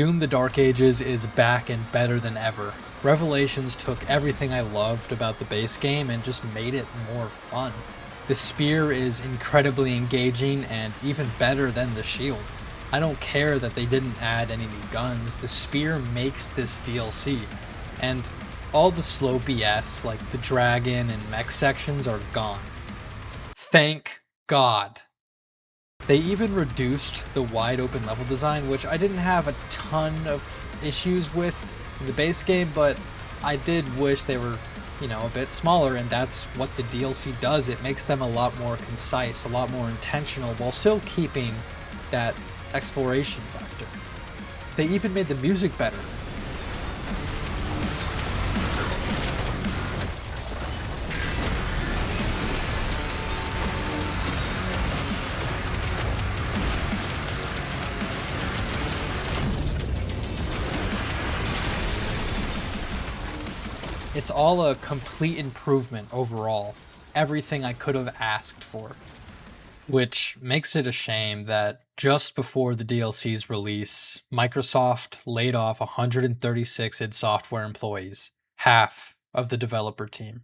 Doom the Dark Ages is back and better than ever. Revelations took everything I loved about the base game and just made it more fun. The spear is incredibly engaging and even better than the shield. I don't care that they didn't add any new guns, the spear makes this DLC. And all the slow BS like the dragon and mech sections are gone. Thank God. They even reduced the wide open level design, which I didn't have a ton of issues with in the base game, but I did wish they were, a bit smaller, and that's what the DLC does. It makes them a lot more concise, a lot more intentional, while still keeping that exploration factor. They even made the music better. It's all a complete improvement overall. Everything I could have asked for. Which makes it a shame that just before the DLC's release, Microsoft laid off 136 id Software employees, half of the developer team.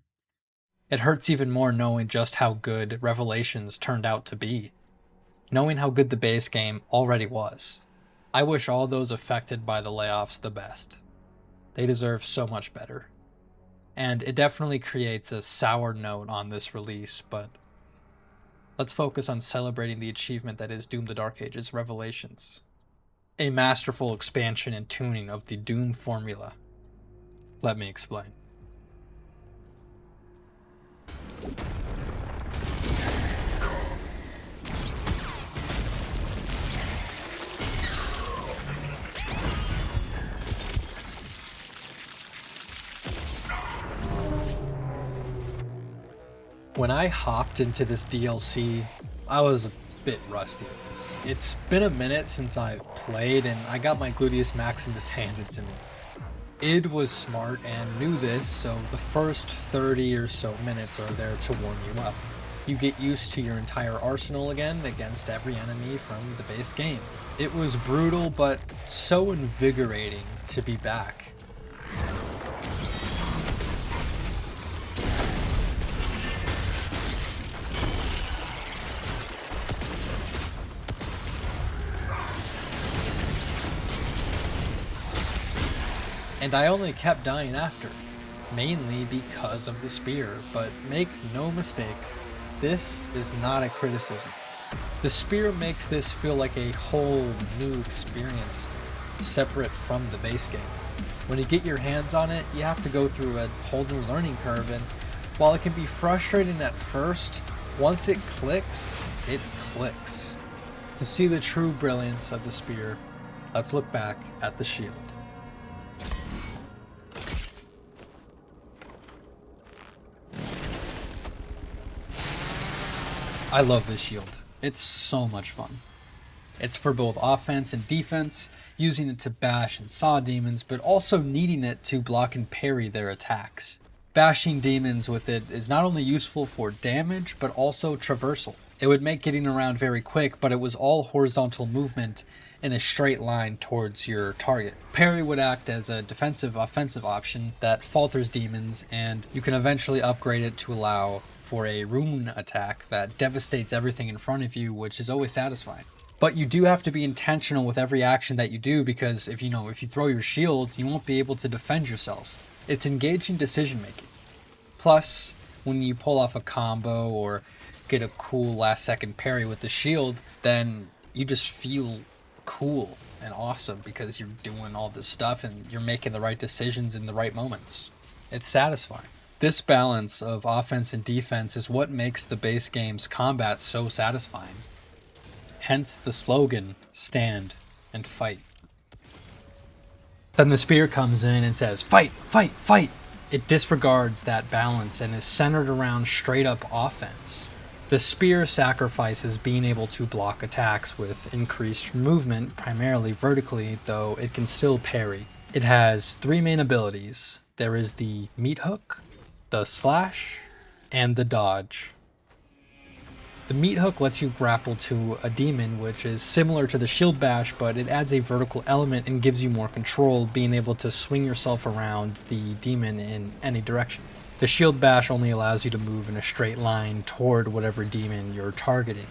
It hurts even more knowing just how good Revelations turned out to be. Knowing how good the base game already was. I wish all those affected by the layoffs the best. They deserve so much better. And it definitely creates a sour note on this release, but let's focus on celebrating the achievement that is Doom the Dark Ages Revelations. A masterful expansion and tuning of the Doom formula. Let me explain. When I hopped into this DLC, I was a bit rusty. It's been a minute since I've played, and I got my Gluteus Maximus handed to me. Id was smart and knew this, so the first 30 or so minutes are there to warm you up. You get used to your entire arsenal again against every enemy from the base game. It was brutal, but so invigorating to be back. And I only kept dying after, mainly because of the spear, but make no mistake, this is not a criticism. The spear makes this feel like a whole new experience, separate from the base game. When you get your hands on it, you have to go through a whole new learning curve, and while it can be frustrating at first, once it clicks, it clicks. To see the true brilliance of the spear, let's look back at the shield. I love this shield. It's so much fun. It's for both offense and defense, using it to bash and saw demons, but also needing it to block and parry their attacks. Bashing demons with it is not only useful for damage, but also traversal. It would make getting around very quick, but it was all horizontal movement in a straight line towards your target. Parry would act as a defensive-offensive option that falters demons, and you can eventually upgrade it to allow for a rune attack that devastates everything in front of you, which is always satisfying. But you do have to be intentional with every action that you do, because if you throw your shield, you won't be able to defend yourself. It's engaging decision making. Plus, when you pull off a combo or get a cool last second parry with the shield, then you just feel cool and awesome because you're doing all this stuff and you're making the right decisions in the right moments. It's satisfying. This balance of offense and defense is what makes the base game's combat so satisfying. Hence the slogan, stand and fight. Then the spear comes in and says, fight, fight, fight. It disregards that balance and is centered around straight up offense. The spear sacrifices being able to block attacks with increased movement, primarily vertically, though it can still parry. It has three main abilities. There is the meat hook, the slash, and the dodge. The meat hook lets you grapple to a demon, which is similar to the shield bash, but it adds a vertical element and gives you more control, being able to swing yourself around the demon in any direction. The shield bash only allows you to move in a straight line toward whatever demon you're targeting.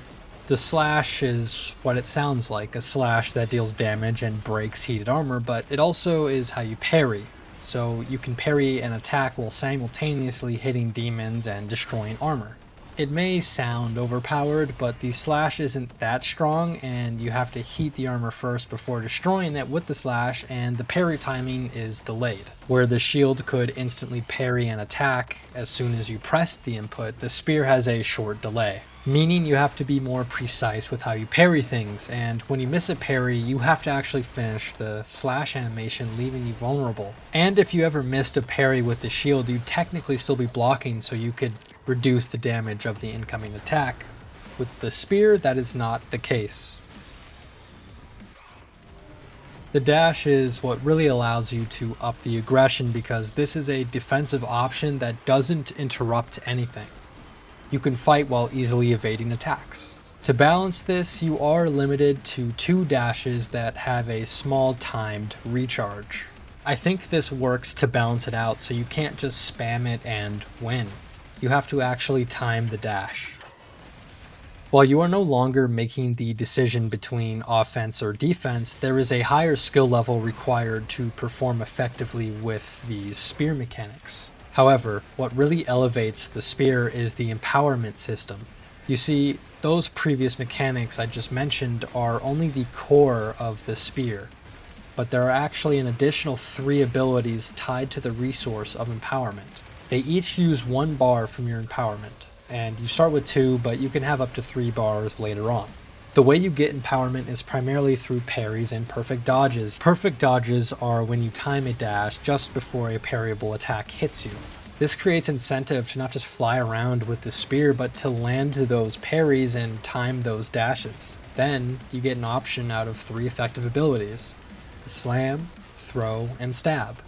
The slash is what it sounds like, a slash that deals damage and breaks heated armor, but it also is how you parry. So you can parry an attack while simultaneously hitting demons and destroying armor. It may sound overpowered, but the slash isn't that strong, and you have to heat the armor first before destroying it with the slash, and the parry timing is delayed. Where the shield could instantly parry an attack as soon as you pressed the input, the spear has a short delay, meaning you have to be more precise with how you parry things, and when you miss a parry, you have to actually finish the slash animation, leaving you vulnerable. And if you ever missed a parry with the shield, you'd technically still be blocking, so you could reduce the damage of the incoming attack. With the spear, that is not the case. The dash is what really allows you to up the aggression, because this is a defensive option that doesn't interrupt anything. You can fight while easily evading attacks. To balance this, you are limited to 2 dashes that have a small timed recharge. I think this works to balance it out, so you can't just spam it and win. You have to actually time the dash. While you are no longer making the decision between offense or defense, there is a higher skill level required to perform effectively with these spear mechanics. However, what really elevates the spear is the empowerment system. You see, those previous mechanics I just mentioned are only the core of the spear, but there are actually an additional 3 abilities tied to the resource of empowerment. They each use 1 bar from your empowerment, and you start with 2, but you can have up to 3 bars later on. The way you get empowerment is primarily through parries and perfect dodges. Perfect dodges are when you time a dash just before a parryable attack hits you. This creates incentive to not just fly around with the spear, but to land those parries and time those dashes. Then you get an option out of 3 effective abilities: the slam, throw, and stab,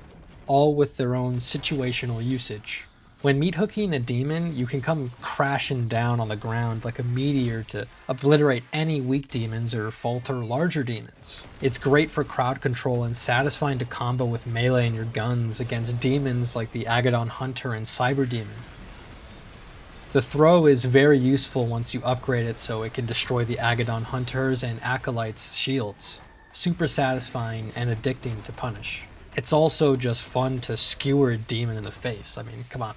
all with their own situational usage. When meat hooking a demon, you can come crashing down on the ground like a meteor to obliterate any weak demons or falter larger demons. It's great for crowd control and satisfying to combo with melee and your guns against demons like the Agadon Hunter and Cyber Demon. The throw is very useful once you upgrade it so it can destroy the Agadon Hunters and Acolytes' shields. Super satisfying and addicting to punish. It's also just fun to skewer a demon in the face. I mean, come on.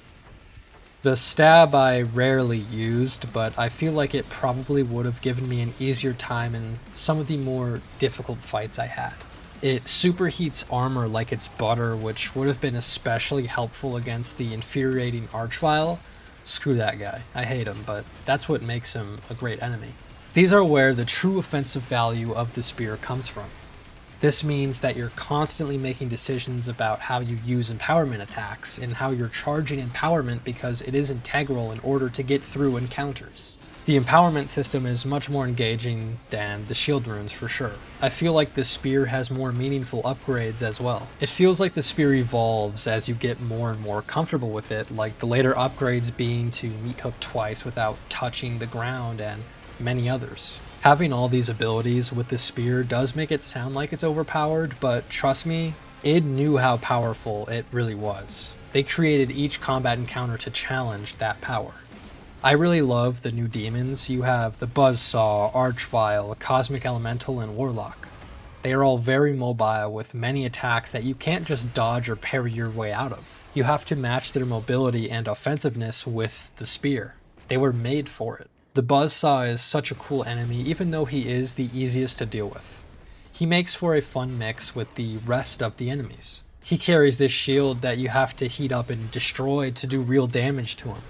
The stab I rarely used, but I feel like it probably would have given me an easier time in some of the more difficult fights I had. It superheats armor like it's butter, which would have been especially helpful against the infuriating Archvile. Screw that guy. I hate him, but that's what makes him a great enemy. These are where the true offensive value of the spear comes from. This means that you're constantly making decisions about how you use empowerment attacks and how you're charging empowerment, because it is integral in order to get through encounters. The empowerment system is much more engaging than the shield runes for sure. I feel like the spear has more meaningful upgrades as well. It feels like the spear evolves as you get more and more comfortable with it, like the later upgrades being to meat hook twice without touching the ground and many others. Having all these abilities with the spear does make it sound like it's overpowered, but trust me, id knew how powerful it really was. They created each combat encounter to challenge that power. I really love the new demons. You have the Buzzsaw, Archvile, Cosmic Elemental, and Warlock. They are all very mobile with many attacks that you can't just dodge or parry your way out of. You have to match their mobility and offensiveness with the spear. They were made for it. The Buzzsaw is such a cool enemy, even though he is the easiest to deal with. He makes for a fun mix with the rest of the enemies. He carries this shield that you have to heat up and destroy to do real damage to him.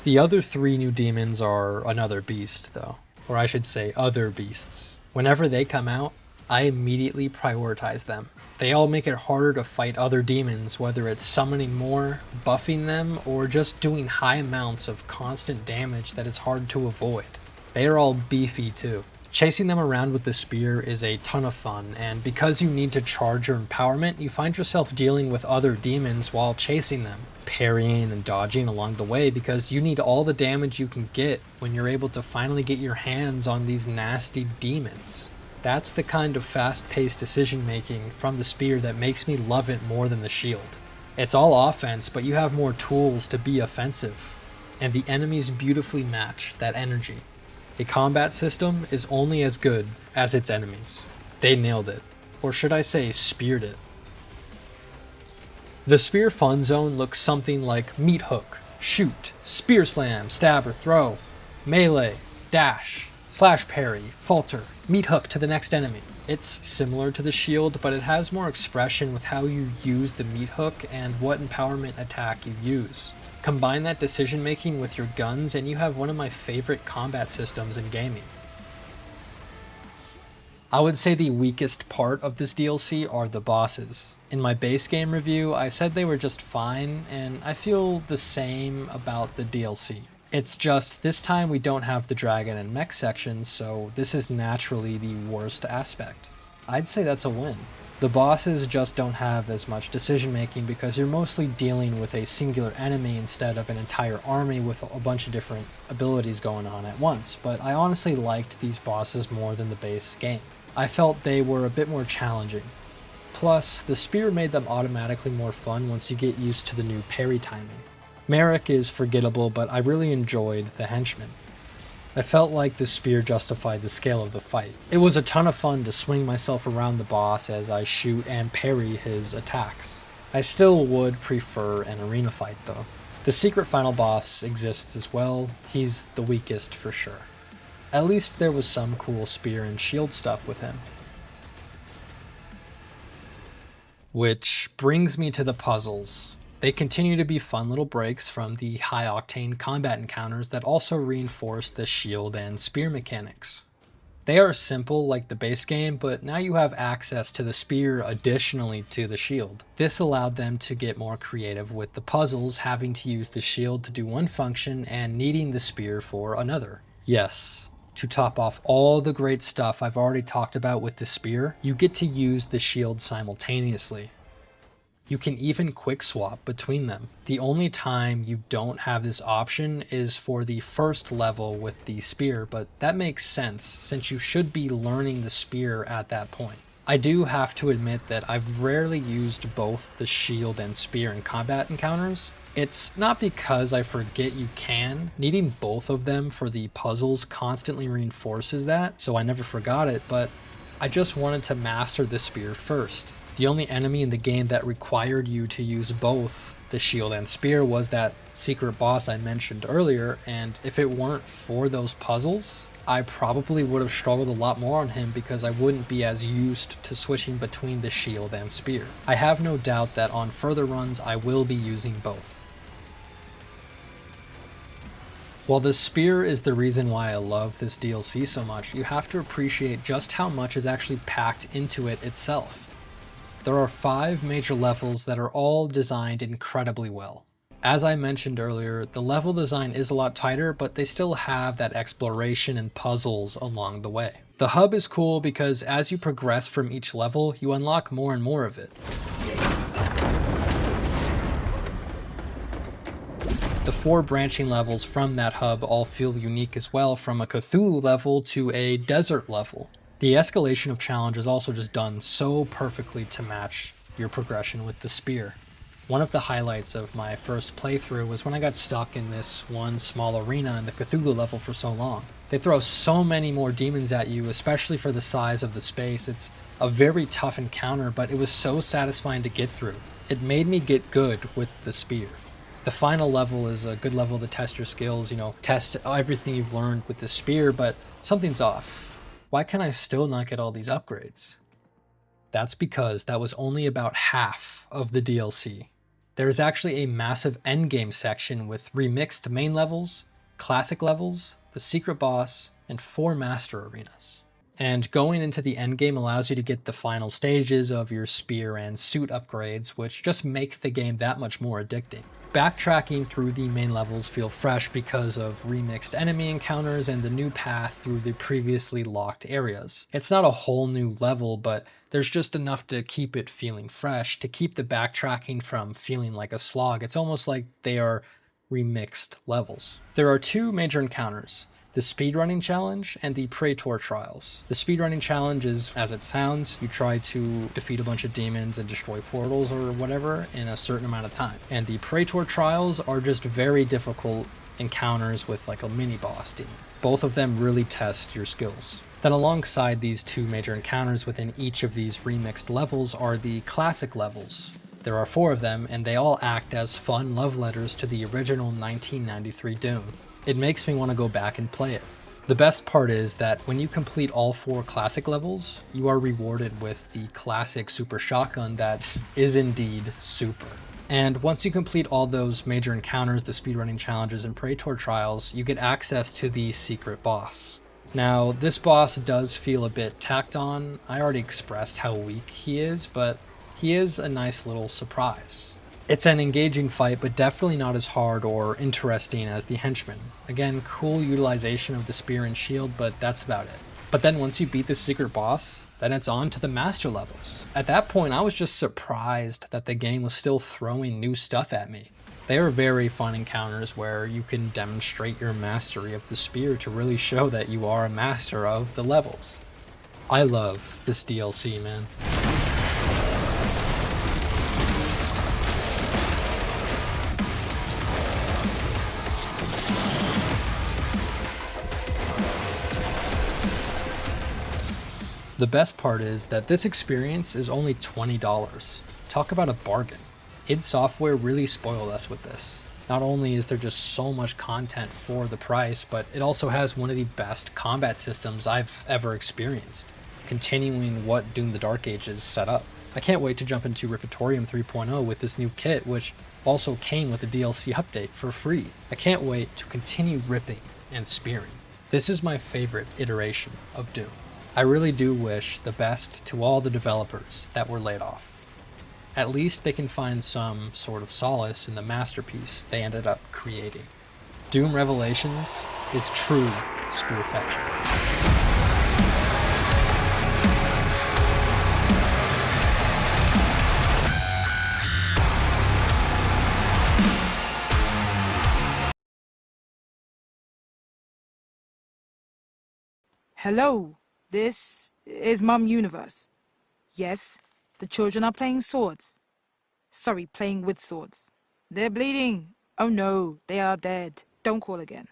The other 3 new demons are another beast though, or I should say other beasts. Whenever they come out, I immediately prioritize them. They all make it harder to fight other demons, whether it's summoning more, buffing them, or just doing high amounts of constant damage that is hard to avoid. They are all beefy too. Chasing them around with the spear is a ton of fun, and because you need to charge your empowerment, you find yourself dealing with other demons while chasing them, parrying and dodging along the way because you need all the damage you can get when you're able to finally get your hands on these nasty demons. That's the kind of fast-paced decision making from the spear that makes me love it more than the shield. It's all offense, but you have more tools to be offensive, and the enemies beautifully match that energy. A combat system is only as good as its enemies. They nailed it. Or should I say, speared it. The spear fun zone looks something like meat hook, shoot, spear slam, stab or throw, melee, dash, slash parry, falter, meat hook to the next enemy. It's similar to the shield, but it has more expression with how you use the meat hook and what empowerment attack you use. Combine that decision making with your guns and you have one of my favorite combat systems in gaming. I would say the weakest part of this DLC are the bosses. In my base game review, I said they were just fine, and I feel the same about the DLC. It's just, this time we don't have the dragon and mech sections, so this is naturally the worst aspect. I'd say that's a win. The bosses just don't have as much decision making because you're mostly dealing with a singular enemy instead of an entire army with a bunch of different abilities going on at once, but I honestly liked these bosses more than the base game. I felt they were a bit more challenging. Plus, the spear made them automatically more fun once you get used to the new parry timing. Merrick is forgettable, but I really enjoyed the henchman. I felt like the spear justified the scale of the fight. It was a ton of fun to swing myself around the boss as I shoot and parry his attacks. I still would prefer an arena fight though. The secret final boss exists as well. He's the weakest for sure. At least there was some cool spear and shield stuff with him. Which brings me to the puzzles. They continue to be fun little breaks from the high-octane combat encounters that also reinforce the shield and spear mechanics. They are simple like the base game, but now you have access to the spear additionally to the shield. This allowed them to get more creative with the puzzles, having to use the shield to do one function and needing the spear for another. Yes, to top off all the great stuff I've already talked about with the spear, you get to use the shield simultaneously. You can even quick swap between them. The only time you don't have this option is for the first level with the spear, but that makes sense since you should be learning the spear at that point. I do have to admit that I've rarely used both the shield and spear in combat encounters. It's not because I forget you can. Needing both of them for the puzzles constantly reinforces that, so I never forgot it, but I just wanted to master the spear first. The only enemy in the game that required you to use both the shield and spear was that secret boss I mentioned earlier, and if it weren't for those puzzles, I probably would have struggled a lot more on him because I wouldn't be as used to switching between the shield and spear. I have no doubt that on further runs I will be using both. While the spear is the reason why I love this DLC so much, you have to appreciate just how much is actually packed into it itself. There are 5 major levels that are all designed incredibly well. As I mentioned earlier, the level design is a lot tighter, but they still have that exploration and puzzles along the way. The hub is cool because as you progress from each level, you unlock more and more of it. The 4 branching levels from that hub all feel unique as well, from a Cthulhu level to a desert level. The escalation of challenge is also just done so perfectly to match your progression with the spear. One of the highlights of my first playthrough was when I got stuck in this one small arena in the Cthulhu level for so long. They throw so many more demons at you, especially for the size of the space. It's a very tough encounter, but it was so satisfying to get through. It made me get good with the spear. The final level is a good level to test your skills, test everything you've learned with the spear, but something's off. Why can I still not get all these upgrades? That's because that was only about half of the DLC. There is actually a massive endgame section with remixed main levels, classic levels, the secret boss, and 4 master arenas. And going into the endgame allows you to get the final stages of your spear and suit upgrades, which just make the game that much more addicting. Backtracking through the main levels feel fresh because of remixed enemy encounters and the new path through the previously locked areas. It's not a whole new level, but there's just enough to keep it feeling fresh, to keep the backtracking from feeling like a slog. It's almost like they are remixed levels. There are two major encounters: the speedrunning challenge and the Praetor trials. The speedrunning challenge is, as it sounds, you try to defeat a bunch of demons and destroy portals or whatever in a certain amount of time. And the Praetor trials are just very difficult encounters with like a mini boss demon. Both of them really test your skills. Then alongside these two major encounters within each of these remixed levels are the classic levels. There are 4 of them, and they all act as fun love letters to the original 1993 Doom. It makes me want to go back and play it. The best part is that when you complete all 4 classic levels, you are rewarded with the classic super shotgun that is indeed super. And once you complete all those major encounters, the speedrunning challenges and Praetor trials, you get access to the secret boss. Now, this boss does feel a bit tacked on. I already expressed how weak he is, but he is a nice little surprise. It's an engaging fight, but definitely not as hard or interesting as the henchman. Again, cool utilization of the spear and shield, but that's about it. But then once you beat the secret boss, then it's on to the master levels. At that point, I was just surprised that the game was still throwing new stuff at me. They are very fun encounters where you can demonstrate your mastery of the spear to really show that you are a master of the levels. I love this DLC, man. The best part is that this experience is only $20. Talk about a bargain. id Software really spoiled us with this. Not only is there just so much content for the price, but it also has one of the best combat systems I've ever experienced, continuing what Doom the Dark Ages set up. I can't wait to jump into Repertorium 3.0 with this new kit, which also came with a DLC update for free. I can't wait to continue ripping and spearing. This is my favorite iteration of Doom. I really do wish the best to all the developers that were laid off. At least they can find some sort of solace in the masterpiece they ended up creating. Doom Revelations is true Spearfection. Hello, this is Mum Universe. Yes, the children are playing swords. Sorry, playing with swords. They're bleeding. Oh no, they are dead. Don't call again.